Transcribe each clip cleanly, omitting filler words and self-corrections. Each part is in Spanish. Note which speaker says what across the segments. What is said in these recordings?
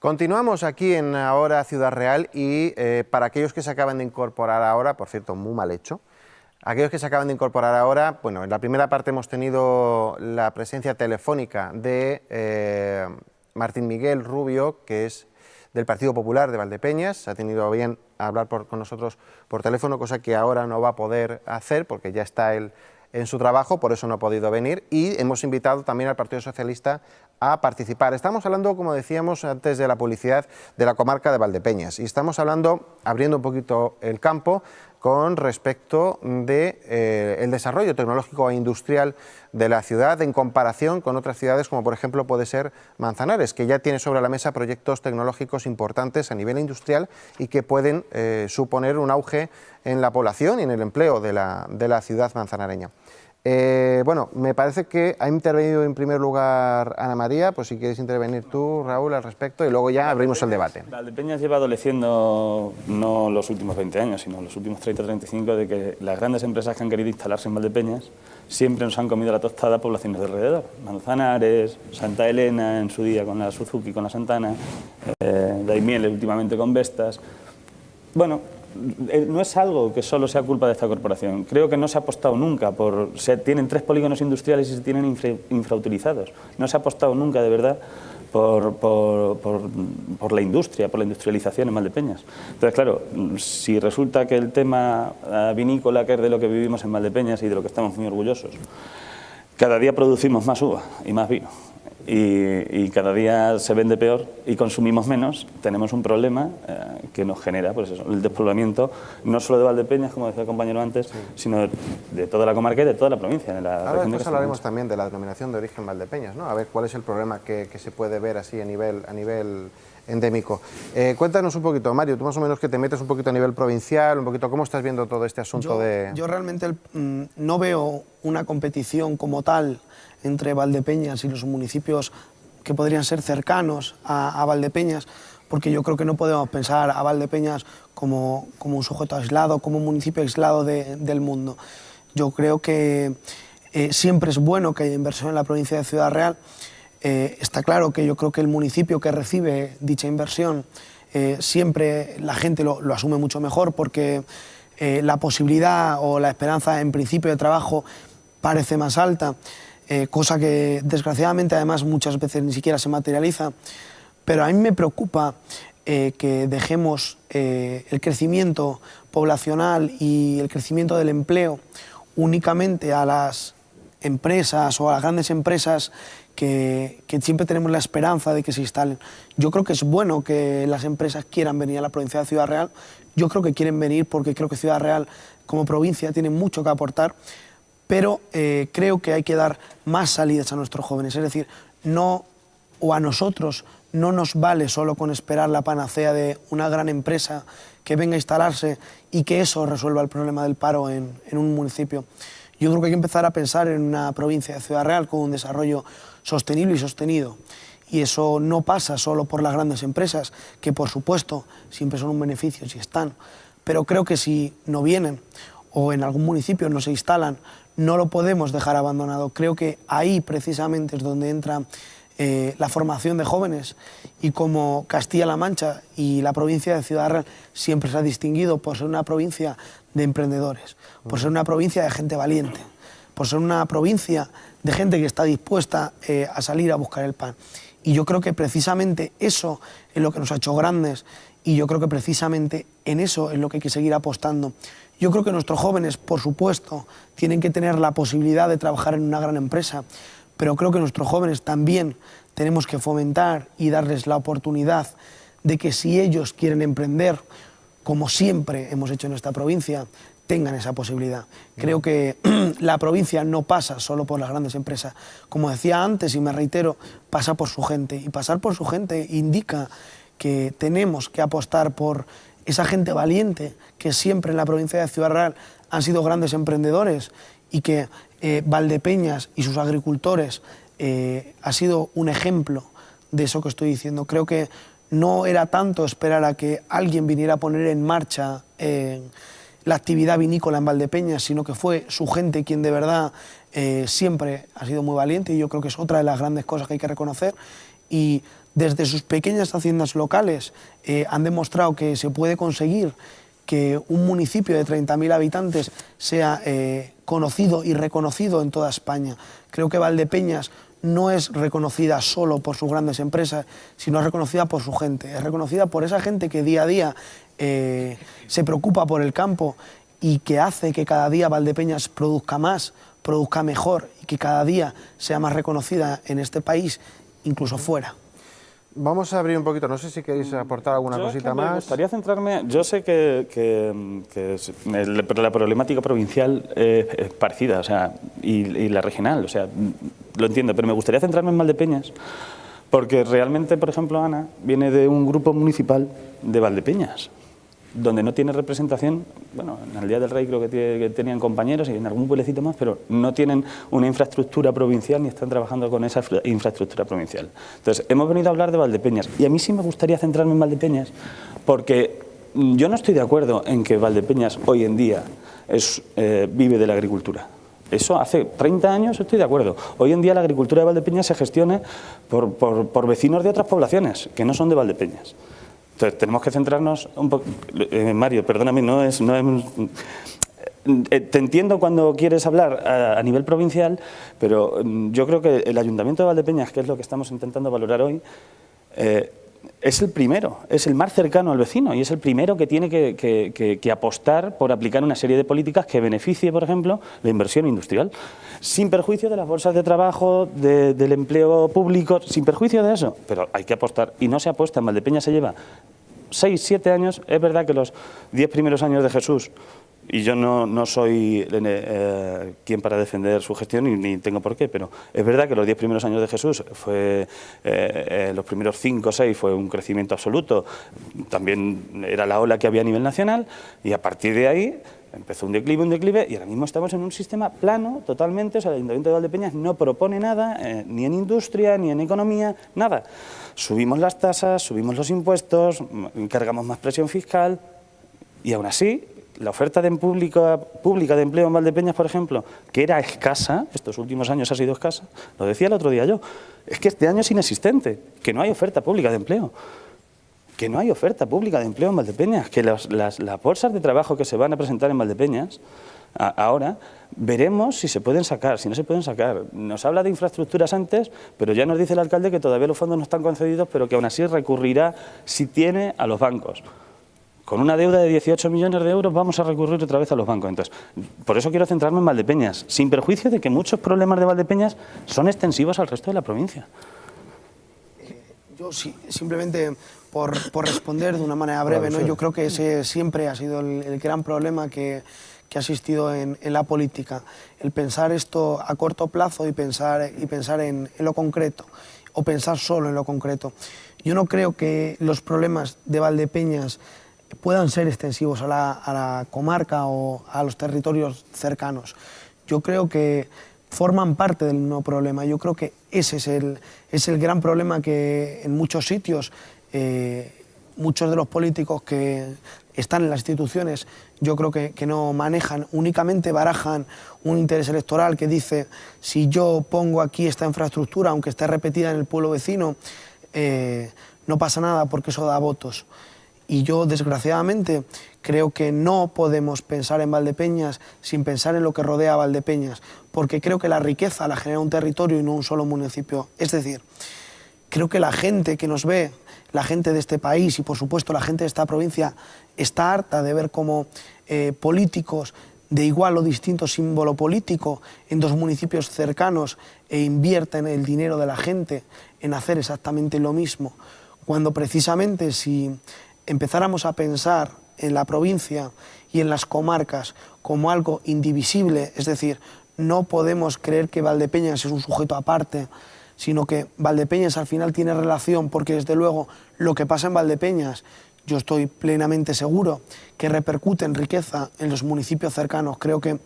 Speaker 1: Continuamos aquí en Ahora Ciudad Real y para aquellos que se acaban de incorporar ahora, por cierto, muy mal hecho, aquellos que se acaban de incorporar ahora, bueno, en la primera parte hemos tenido la presencia telefónica de Martín Miguel Rubio, que es del Partido Popular de Valdepeñas. Ha tenido bien hablar con nosotros por teléfono, cosa que ahora no va a poder hacer porque ya está él en su trabajo, por eso no ha podido venir, y hemos invitado también al Partido Socialista a participar. Estamos hablando, como decíamos antes de la publicidad, de la comarca de Valdepeñas, y estamos hablando, abriendo un poquito el campo, con respecto de el desarrollo tecnológico e industrial de la ciudad en comparación con otras ciudades como por ejemplo puede ser Manzanares, que ya tiene sobre la mesa proyectos tecnológicos importantes a nivel industrial y que pueden suponer un auge en la población y en el empleo de la ciudad manzanareña. Bueno, me parece que ha intervenido en primer lugar Ana María, pues si quieres intervenir tú, Raúl, al respecto, y luego ya abrimos el debate.
Speaker 2: Valdepeñas lleva adoleciendo no los últimos 20 años, sino los últimos 30 o 35, de que las grandes empresas que han querido instalarse en Valdepeñas siempre nos han comido la tostada a poblaciones de alrededor. Manzanares, Santa Elena en su día con la Suzuki, con la Santana, Daimiel últimamente con Vestas. Bueno, no es algo que solo sea culpa de esta corporación. Creo que no se ha apostado nunca por... tienen 3 polígonos industriales y se tienen infrautilizados. No se ha apostado nunca, de verdad, por la industria, por la industrialización en Valdepeñas. Entonces, claro, si resulta que el tema vinícola, que es de lo que vivimos en Valdepeñas y de lo que estamos muy orgullosos, cada día producimos más uva y más vino, y cada día se vende peor y consumimos menos, tenemos un problema que nos genera pues eso, el despoblamiento no solo de Valdepeñas, como decía el compañero antes, sí, de toda la comarca y de toda la provincia.
Speaker 1: Ahora después hablaremos también de la denominación de origen Valdepeñas, ¿no? A ver cuál es el problema que se puede ver así a nivel endémico. Cuéntanos un poquito, Mario, tú más o menos que te metes un poquito a nivel provincial, un poquito cómo estás viendo todo este asunto
Speaker 3: Yo realmente no veo una competición como tal entre Valdepeñas y los municipios que podrían ser cercanos a Valdepeñas, porque yo creo que no podemos pensar a Valdepeñas como un sujeto aislado, como un municipio aislado del mundo. Yo creo que siempre es bueno que haya inversión en la provincia de Ciudad Real. Está claro que yo creo que el municipio que recibe dicha inversión siempre la gente lo asume mucho mejor porque la posibilidad o la esperanza en principio de trabajo parece más alta. Cosa que desgraciadamente además muchas veces ni siquiera se materializa, pero a mí me preocupa que dejemos el crecimiento poblacional y el crecimiento del empleo únicamente a las empresas o a las grandes empresas que siempre tenemos la esperanza de que se instalen. Yo creo que es bueno que las empresas quieran venir a la provincia de Ciudad Real, yo creo que quieren venir porque creo que Ciudad Real como provincia tiene mucho que aportar, pero creo que hay que dar más salidas a nuestros jóvenes, es decir, a nosotros no nos vale solo con esperar la panacea de una gran empresa que venga a instalarse y que eso resuelva el problema del paro en un municipio. Yo creo que hay que empezar a pensar en una provincia de Ciudad Real con un desarrollo sostenible y sostenido, y eso no pasa solo por las grandes empresas, que por supuesto siempre son un beneficio si están, pero creo que si no vienen o en algún municipio no se instalan, no lo podemos dejar abandonado. Creo que ahí precisamente es donde entra la formación de jóvenes, y como Castilla-La Mancha y la provincia de Ciudad Real siempre se ha distinguido por ser una provincia de emprendedores, por ser una provincia de gente valiente, por ser una provincia de gente que está dispuesta a salir a buscar el pan. Y yo creo que precisamente eso es lo que nos ha hecho grandes, y yo creo que precisamente en eso es lo que hay que seguir apostando. Yo creo que nuestros jóvenes, por supuesto, tienen que tener la posibilidad de trabajar en una gran empresa, pero creo que nuestros jóvenes también tenemos que fomentar y darles la oportunidad de que si ellos quieren emprender, como siempre hemos hecho en esta provincia, tengan esa posibilidad. Creo que la provincia no pasa solo por las grandes empresas. Como decía antes y me reitero, pasa por su gente, y pasar por su gente indica que tenemos que apostar por esa gente valiente que siempre en la provincia de Ciudad Real han sido grandes emprendedores, y que Valdepeñas y sus agricultores ha sido un ejemplo de eso que estoy diciendo. Creo que no era tanto esperar a que alguien viniera a poner en marcha la actividad vinícola en Valdepeñas, sino que fue su gente quien de verdad siempre ha sido muy valiente, y yo creo que es otra de las grandes cosas que hay que reconocer. Y desde sus pequeñas haciendas locales han demostrado que se puede conseguir que un municipio de 30.000 habitantes sea conocido y reconocido en toda España. Creo que Valdepeñas no es reconocida solo por sus grandes empresas, sino es reconocida por su gente, es reconocida por esa gente que día a día se preocupa por el campo y que hace que cada día Valdepeñas produzca más, produzca mejor y que cada día sea más reconocida en este país, incluso fuera.
Speaker 1: Vamos a abrir un poquito, no sé si queréis aportar alguna cosita más.
Speaker 2: Me gustaría centrarme, yo sé que la problemática provincial es parecida, o sea, y la regional, o sea, lo entiendo, pero me gustaría centrarme en Valdepeñas, porque realmente, por ejemplo, Ana viene de un grupo municipal de Valdepeñas, donde no tiene representación, bueno, en el Día del Rey creo que tenían compañeros y en algún pueblecito más, pero no tienen una infraestructura provincial ni están trabajando con esa infraestructura provincial. Entonces, hemos venido a hablar de Valdepeñas y a mí sí me gustaría centrarme en Valdepeñas porque yo no estoy de acuerdo en que Valdepeñas hoy en día vive de la agricultura. Eso hace 30 años estoy de acuerdo. Hoy en día la agricultura de Valdepeñas se gestiona por vecinos de otras poblaciones que no son de Valdepeñas. Entonces, tenemos que centrarnos un poco... Mario, perdóname, te entiendo cuando quieres hablar a nivel provincial, pero yo creo que el Ayuntamiento de Valdepeñas, que es lo que estamos intentando valorar hoy, es el primero, es el más cercano al vecino y es el primero que tiene que apostar por aplicar una serie de políticas que beneficie, por ejemplo, la inversión industrial, sin perjuicio de las bolsas de trabajo, del empleo público, sin perjuicio de eso, pero hay que apostar y no se apuesta. En Valdepeñas se lleva 6, 7 años, es verdad que los 10 primeros años de Jesús, y yo no soy quien para defender su gestión ni tengo por qué, pero es verdad que los 10 primeros años de Jesús fue, los primeros 5 o 6 fue un crecimiento absoluto, también era la ola que había a nivel nacional y a partir de ahí empezó un declive y ahora mismo estamos en un sistema plano totalmente, o sea, el Ayuntamiento de Valdepeñas no propone nada, ni en industria, ni en economía, nada. Subimos las tasas, subimos los impuestos, encargamos más presión fiscal y aún así la oferta pública de empleo en Valdepeñas, por ejemplo, que era escasa, estos últimos años ha sido escasa, lo decía el otro día yo, es que este año es inexistente, que no hay oferta pública de empleo. Que no hay oferta pública de empleo en Valdepeñas, que las bolsas de trabajo que se van a presentar en Valdepeñas, ahora, veremos si se pueden sacar, si no se pueden sacar. Nos habla de infraestructuras antes, pero ya nos dice el alcalde que todavía los fondos no están concedidos, pero que aún así recurrirá, si tiene, a los bancos. Con una deuda de 18 millones de euros vamos a recurrir otra vez a los bancos. Entonces, por eso quiero centrarme en Valdepeñas, sin perjuicio de que muchos problemas de Valdepeñas son extensivos al resto de la provincia.
Speaker 3: Yo sí, simplemente por responder de una manera breve, ¿no? Yo creo que ese siempre ha sido el gran problema que ha existido en la política, el pensar esto a corto plazo y pensar en lo concreto, o pensar solo en lo concreto. Yo no creo que los problemas de Valdepeñas puedan ser extensivos a la comarca o a los territorios cercanos. Yo creo que forman parte del mismo problema. Yo creo que ese es el gran problema que en muchos sitios muchos de los políticos que están en las instituciones, yo creo que no manejan, únicamente barajan un interés electoral que dice, si yo pongo aquí esta infraestructura, aunque esté repetida en el pueblo vecino, no pasa nada porque eso da votos. Y yo, desgraciadamente, creo que no podemos pensar en Valdepeñas sin pensar en lo que rodea a Valdepeñas, porque creo que la riqueza la genera un territorio y no un solo municipio. Es decir, creo que la gente que nos ve, la gente de este país y, por supuesto, la gente de esta provincia, está harta de ver cómo políticos de igual o distinto símbolo político en dos municipios cercanos invierten el dinero de la gente en hacer exactamente lo mismo, cuando precisamente si empezáramos a pensar en la provincia y en las comarcas como algo indivisible, es decir, no podemos creer que Valdepeñas es un sujeto aparte, sino que Valdepeñas al final tiene relación, porque desde luego lo que pasa en Valdepeñas, yo estoy plenamente seguro que repercute en riqueza en los municipios cercanos. Creo que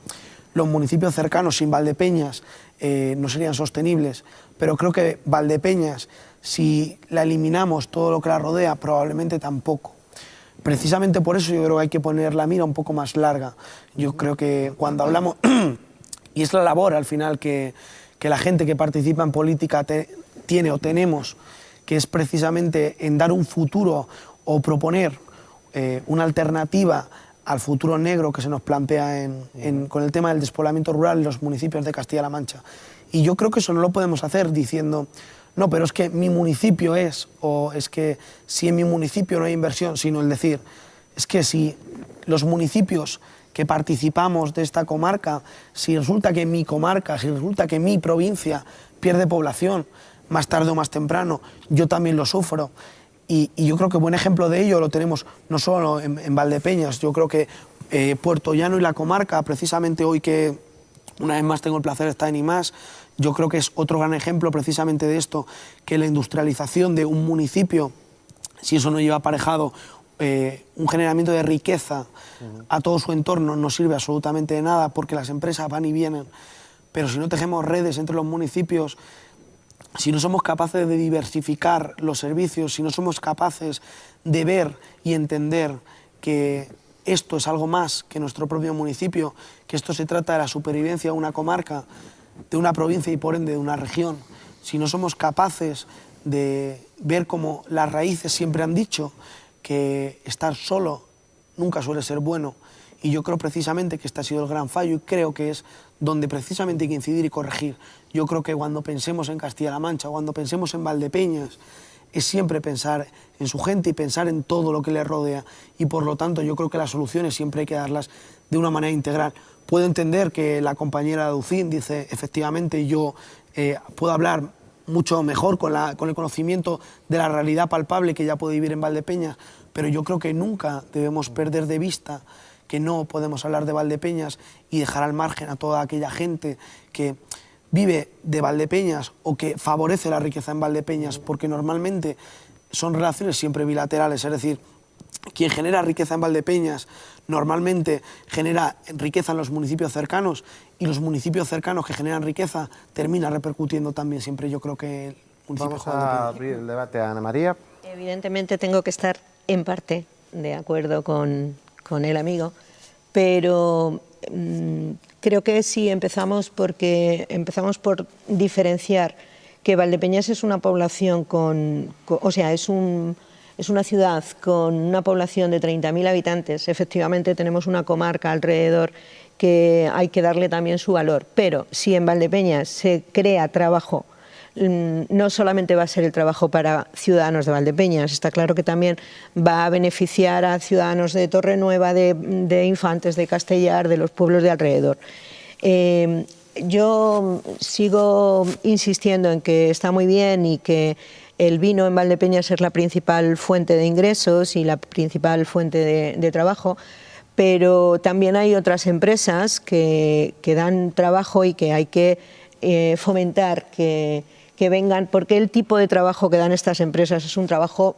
Speaker 3: los municipios cercanos sin Valdepeñas no serían sostenibles, pero creo que Valdepeñas, si la eliminamos todo lo que la rodea, probablemente tampoco. Precisamente por eso yo creo que hay que poner la mira un poco más larga. Yo creo que cuando hablamos, y es la labor al final que la gente que participa en política tiene o tenemos, que es precisamente en dar un futuro o proponer una alternativa al futuro negro que se nos plantea con el tema del despoblamiento rural en los municipios de Castilla-La Mancha. Y yo creo que eso no lo podemos hacer diciendo, no, pero es que mi municipio o es que si en mi municipio no hay inversión, sino el decir, es que si los municipios que participamos de esta comarca, si resulta que mi comarca, si resulta que mi provincia pierde población, más tarde o más temprano, yo también lo sufro. Y yo creo que buen ejemplo de ello lo tenemos no solo en Valdepeñas, yo creo que Puerto Llano y la comarca, precisamente hoy que una vez más tengo el placer de estar en IMAS, yo creo que es otro gran ejemplo precisamente de esto, que la industrialización de un municipio, si eso no lleva aparejado un generamiento de riqueza a todo su entorno, no sirve absolutamente de nada porque las empresas van y vienen, pero si no tejemos redes entre los municipios, si no somos capaces de diversificar los servicios, si no somos capaces de ver y entender que esto es algo más que nuestro propio municipio, que esto se trata de la supervivencia de una comarca, de una provincia y por ende de una región, si no somos capaces de ver cómo las raíces siempre han dicho que estar solo nunca suele ser bueno, y yo creo precisamente que este ha sido el gran fallo y creo que es donde precisamente hay que incidir y corregir. Yo creo que cuando pensemos en Castilla-La Mancha, cuando pensemos en Valdepeñas, es siempre pensar en su gente y pensar en todo lo que le rodea, y por lo tanto yo creo que las soluciones siempre hay que darlas de una manera integral. Puedo entender que la compañera Ducín dice, efectivamente, yo puedo hablar mucho mejor con el conocimiento de la realidad palpable que ya puede vivir en Valdepeñas, pero yo creo que nunca debemos perder de vista que no podemos hablar de Valdepeñas y dejar al margen a toda aquella gente que vive de Valdepeñas o que favorece la riqueza en Valdepeñas, porque normalmente son relaciones siempre bilaterales, es decir, quien genera riqueza en Valdepeñas normalmente genera riqueza en los municipios cercanos, y los municipios cercanos que generan riqueza termina repercutiendo también siempre, yo creo que el municipio.
Speaker 1: Vamos a abrir el debate a Ana María.
Speaker 4: Evidentemente tengo que estar en parte de acuerdo con el amigo, pero creo que sí empezamos por diferenciar que Valdepeñas es una población es una ciudad con una población de 30.000 habitantes. Efectivamente tenemos una comarca alrededor que hay que darle también su valor, pero si en Valdepeñas se crea trabajo, no solamente va a ser el trabajo para ciudadanos de Valdepeñas, está claro que también va a beneficiar a ciudadanos de Torrenueva, de Infantes, de Castellar, de los pueblos de alrededor. Yo sigo insistiendo en que está muy bien y que el vino en Valdepeñas es la principal fuente de ingresos y la principal fuente de trabajo, pero también hay otras empresas que dan trabajo y que hay que fomentar que vengan, porque el tipo de trabajo que dan estas empresas es un trabajo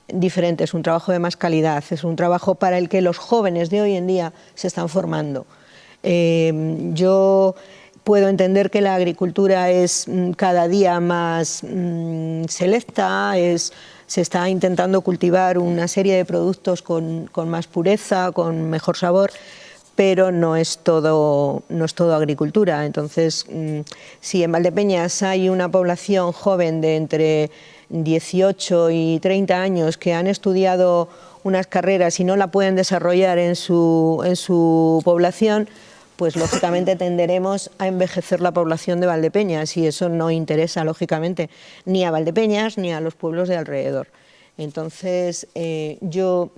Speaker 4: diferente, es un trabajo de más calidad, es un trabajo para el que los jóvenes de hoy en día se están formando. Yo puedo entender que la agricultura es cada día más selecta, se está intentando cultivar una serie de productos con más pureza, con mejor sabor, pero no es todo agricultura. Entonces, si en Valdepeñas hay una población joven de entre 18 y 30 años que han estudiado unas carreras y no la pueden desarrollar en su población, pues lógicamente tenderemos a envejecer la población de Valdepeñas, y eso no interesa, lógicamente, ni a Valdepeñas ni a los pueblos de alrededor. Entonces, yo,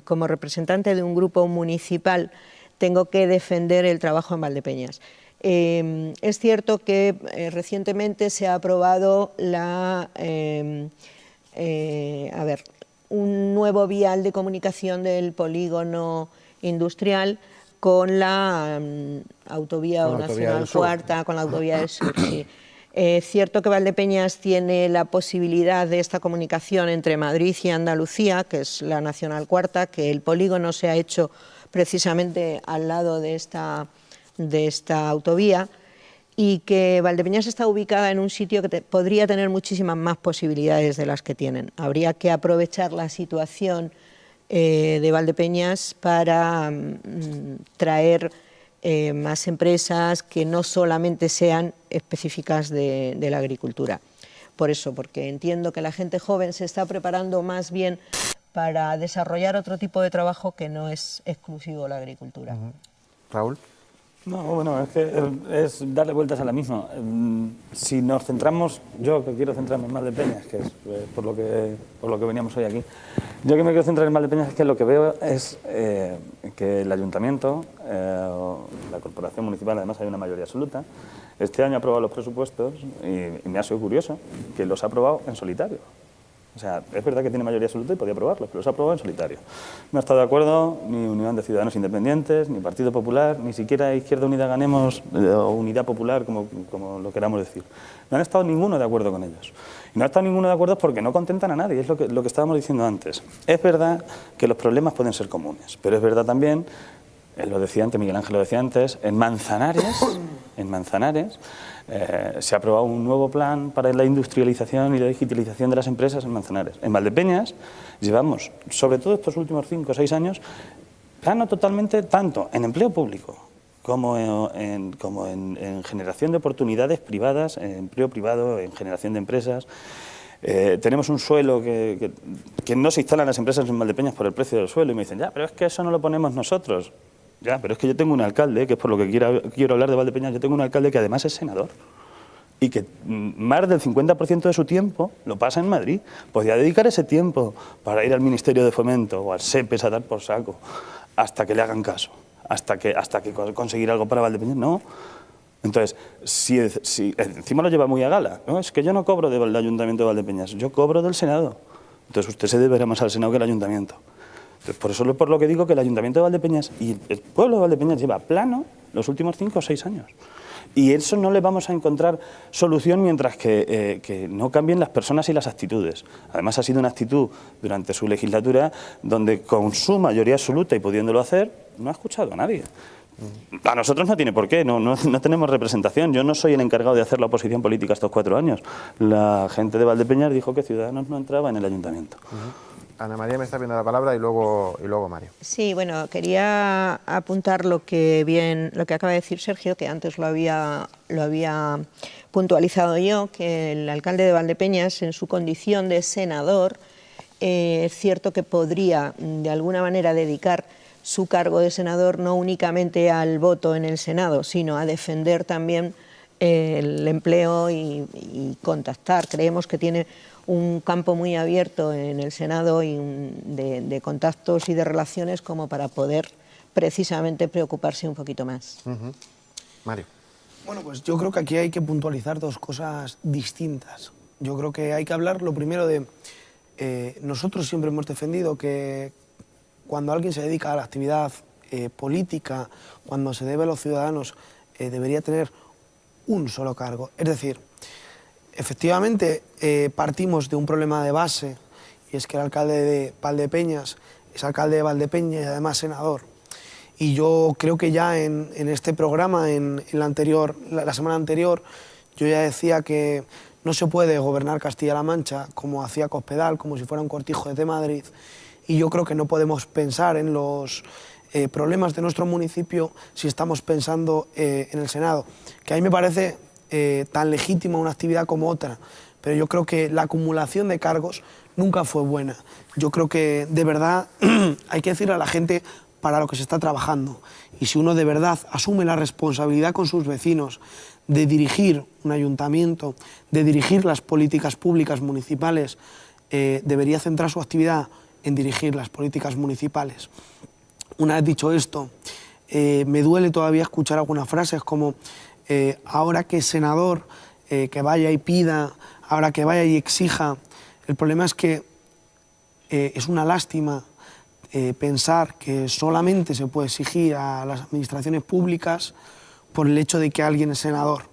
Speaker 4: como representante de un grupo municipal, tengo que defender el trabajo en Valdepeñas. Es cierto que recientemente se ha aprobado un nuevo vial de comunicación del polígono industrial con la autovía nacional cuarta, con la autovía del sur. Sí. Cierto que Valdepeñas tiene la posibilidad de esta comunicación entre Madrid y Andalucía, que es la nacional cuarta, que el polígono se ha hecho precisamente al lado de esta autovía, y que Valdepeñas está ubicada en un sitio que podría tener muchísimas más posibilidades de las que tienen. Habría que aprovechar la situación de Valdepeñas para traer más empresas que no solamente sean específicas de la agricultura. por eso, porque entiendo que la gente joven se está preparando más bien para desarrollar otro tipo de trabajo que no es exclusivo de la agricultura.
Speaker 1: Raúl.
Speaker 2: No, bueno, es que es darle vueltas a la misma. Si nos centramos, yo que quiero centrarme en Valdepeñas, que es por lo que veníamos hoy aquí, yo que me quiero centrar en Valdepeñas es que lo que veo es que el ayuntamiento, la corporación municipal, además hay una mayoría absoluta, este año ha aprobado los presupuestos y me ha sido curioso que los ha aprobado en solitario. O sea, es verdad que tiene mayoría absoluta y podía aprobarlos, pero los ha aprobado en solitario. No ha estado de acuerdo ni Unión de Ciudadanos Independientes, ni Partido Popular, ni siquiera Izquierda Unida Ganemos o Unidad Popular, como lo queramos decir. No han estado ninguno de acuerdo con ellos. Y no ha estado ninguno de acuerdo porque no contentan a nadie, es lo que estábamos diciendo antes. Es verdad que los problemas pueden ser comunes, pero es verdad también, él lo decía antes, Miguel Ángel lo decía antes, en Manzanares se ha aprobado un nuevo plan para la industrialización y la digitalización de las empresas en Manzanares. En Valdepeñas llevamos, sobre todo estos últimos 5 o 6 años, plano totalmente tanto en empleo público como en generación de oportunidades privadas, en empleo privado, en generación de empresas. Tenemos un suelo que no se instalan las empresas en Valdepeñas por el precio del suelo y me dicen, ya, pero es que eso no lo ponemos nosotros. Ya, pero es que yo tengo un alcalde, que es por lo que quiero hablar de Valdepeñas, yo tengo un alcalde que además es senador y que más del 50% de su tiempo lo pasa en Madrid. Podría dedicar ese tiempo para ir al Ministerio de Fomento o al SEPES a dar por saco hasta que le hagan caso, hasta que conseguir algo para Valdepeñas. No. Entonces, si encima lo lleva muy a gala, ¿no? Es que yo no cobro del Ayuntamiento de Valdepeñas, yo cobro del Senado. Entonces usted se deberá más al Senado que al Ayuntamiento. Entonces, por eso es por lo que digo que el Ayuntamiento de Valdepeñas y el pueblo de Valdepeñas lleva plano los últimos 5 o 6 años. Y eso no le vamos a encontrar solución mientras que no cambien las personas y las actitudes. Además, ha sido una actitud durante su legislatura donde con su mayoría absoluta y pudiéndolo hacer, no ha escuchado a nadie. A nosotros no tiene por qué, no tenemos representación. Yo no soy el encargado de hacer la oposición política estos 4 años. La gente de Valdepeñas dijo que Ciudadanos no entraba en el ayuntamiento.
Speaker 1: Ana María me está pidiendo la palabra y luego Mario.
Speaker 4: Sí, bueno, quería apuntar lo que acaba de decir Sergio, que antes lo había puntualizado yo, que el alcalde de Valdepeñas, en su condición de senador, es cierto que podría de alguna manera dedicar su cargo de senador no únicamente al voto en el Senado, sino a defender también el empleo y contactar. Creemos que tiene un campo muy abierto en el Senado y de contactos y de relaciones como para poder precisamente preocuparse un poquito más.
Speaker 1: Mario.
Speaker 3: Bueno, pues yo creo que aquí hay que puntualizar 2 cosas distintas. Yo creo que hay que hablar lo primero de... nosotros siempre hemos defendido que cuando alguien se dedica a la actividad política, cuando se debe a los ciudadanos, debería tener un solo cargo. Es decir, efectivamente partimos de un problema de base, y es que el alcalde de Valdepeñas es alcalde de Valdepeñas y además senador. Y yo creo que ya en este programa, en la semana anterior, yo ya decía que no se puede gobernar Castilla-La Mancha como hacía Cospedal, como si fuera un cortijo de Madrid, y yo creo que no podemos pensar en los problemas de nuestro municipio si estamos pensando en el Senado, que a mí me parece tan legítima una actividad como otra, pero yo creo que la acumulación de cargos nunca fue buena. Yo creo que de verdad hay que decirle a la gente para lo que se está trabajando, y si uno de verdad asume la responsabilidad con sus vecinos de dirigir un ayuntamiento, de dirigir las políticas públicas municipales, debería centrar su actividad en dirigir las políticas municipales. Una vez dicho esto, me duele todavía escuchar algunas frases como ahora que es senador, que vaya y pida, ahora que vaya y exija. El problema es que es una lástima pensar que solamente se puede exigir a las administraciones públicas por el hecho de que alguien es senador.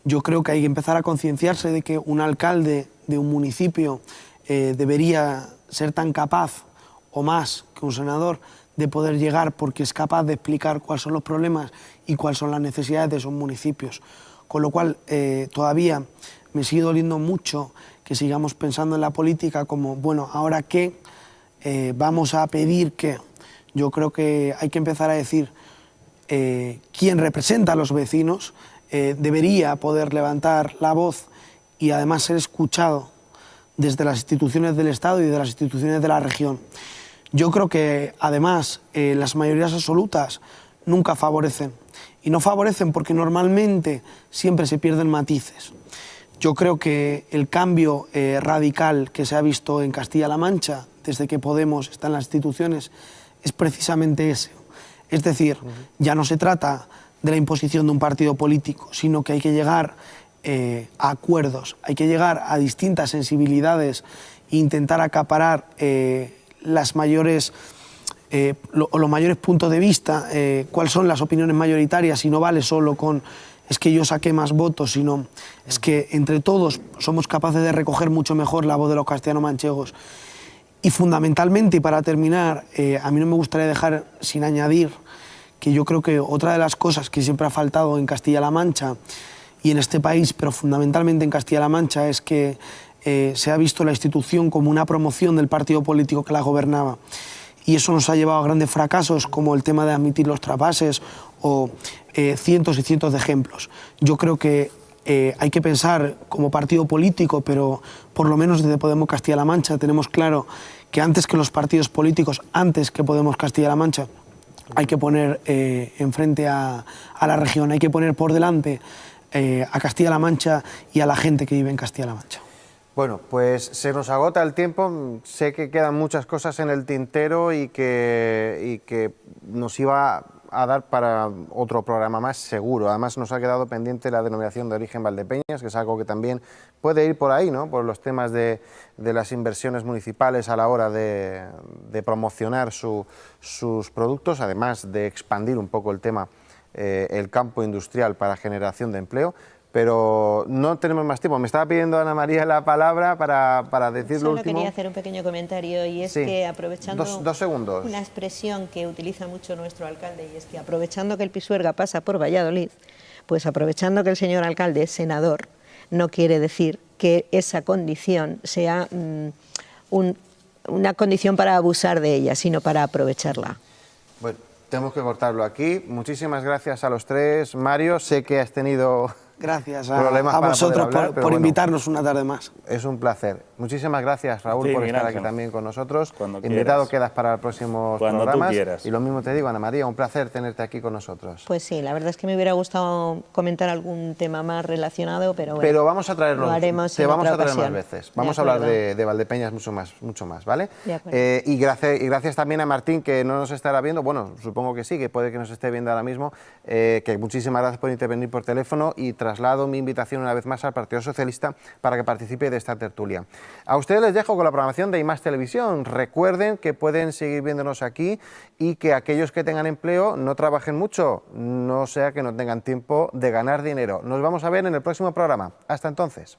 Speaker 3: Yo creo que hay que empezar a concienciarse de que un alcalde de un municipio debería ser tan capaz o más que un senador de poder llegar porque es capaz de explicar cuáles son los problemas y cuáles son las necesidades de esos municipios. Con lo cual, todavía me sigue doliendo mucho que sigamos pensando en la política como, bueno, ¿ahora qué? Vamos a pedir qué. Yo creo que hay que empezar a decir quién representa a los vecinos, debería poder levantar la voz y además ser escuchado desde las instituciones del Estado y de las instituciones de la región. Yo creo que además las mayorías absolutas nunca favorecen, y no favorecen porque normalmente siempre se pierden matices. Yo creo que el cambio radical que se ha visto en Castilla-La Mancha desde que Podemos está en las instituciones es precisamente ese. Es decir, ya no se trata de la imposición de un partido político, sino que hay que llegar a acuerdos, hay que llegar a distintas sensibilidades e intentar acaparar los mayores puntos de vista, cuáles son las opiniones mayoritarias, y no vale solo con es que yo saqué más votos, sino es que entre todos somos capaces de recoger mucho mejor la voz de los castellano-manchegos. Y fundamentalmente, y para terminar, a mí no me gustaría dejar sin añadir que yo creo que otra de las cosas que siempre ha faltado en Castilla-La Mancha y en este país, pero fundamentalmente en Castilla-La Mancha, es que se ha visto la institución como una promoción del partido político que la gobernaba. Y eso nos ha llevado a grandes fracasos, como el tema de admitir los trasvases o cientos y cientos de ejemplos. Yo creo que hay que pensar como partido político, pero por lo menos desde Podemos Castilla-La Mancha tenemos claro que antes que los partidos políticos, antes que Podemos Castilla-La Mancha, hay que poner enfrente a la región, hay que poner por delante a Castilla-La Mancha y a la gente que vive en Castilla-La Mancha.
Speaker 1: Bueno, pues se nos agota el tiempo, sé que quedan muchas cosas en el tintero y que nos iba a dar para otro programa más seguro. Además nos ha quedado pendiente la denominación de origen Valdepeñas, que es algo que también puede ir por ahí, ¿no? Por los temas de las inversiones municipales a la hora de promocionar sus productos, además de expandir un poco el tema, el campo industrial para generación de empleo. Pero no tenemos más tiempo. Me estaba pidiendo Ana María la palabra para decir lo último.
Speaker 4: Solo quería hacer un pequeño comentario, y es que aprovechando
Speaker 1: dos segundos.
Speaker 4: una expresión que utiliza mucho nuestro alcalde, y es que aprovechando que el Pisuerga pasa por Valladolid, pues aprovechando que el señor alcalde es senador, no quiere decir que esa condición sea una condición para abusar de ella, sino para aprovecharla.
Speaker 1: Bueno, tenemos que cortarlo aquí. Muchísimas gracias a los tres. Mario, sé que has tenido...
Speaker 3: Gracias a vosotros por invitarnos una tarde más.
Speaker 1: Es un placer. Muchísimas gracias, Raúl, por estar aquí también con nosotros.
Speaker 2: Cuando
Speaker 1: Invitado
Speaker 2: quieras.
Speaker 1: quedas para los próximos
Speaker 2: Cuando
Speaker 1: programas.
Speaker 2: tú quieras.
Speaker 1: Y lo mismo te digo, Ana María, un placer tenerte aquí con nosotros.
Speaker 4: Pues sí, la verdad es que me hubiera gustado comentar algún tema más relacionado, pero bueno,
Speaker 1: pero vamos a traerlo,
Speaker 4: lo haremos
Speaker 1: te
Speaker 4: en
Speaker 1: vamos
Speaker 4: otra
Speaker 1: a traer
Speaker 4: ocasión.
Speaker 1: más veces. Vamos a hablar de Valdepeñas mucho más, ¿vale?
Speaker 4: De acuerdo.
Speaker 1: Y gracias también a Martín, que no nos estará viendo, bueno, supongo que sí, que puede que nos esté viendo ahora mismo, que muchísimas gracias por intervenir por teléfono, y traslado mi invitación una vez más al Partido Socialista para que participe de esta tertulia. A ustedes les dejo con la programación de IMAX Televisión. Recuerden que pueden seguir viéndonos aquí y que aquellos que tengan empleo no trabajen mucho, no sea que no tengan tiempo de ganar dinero. Nos vamos a ver en el próximo programa. Hasta entonces.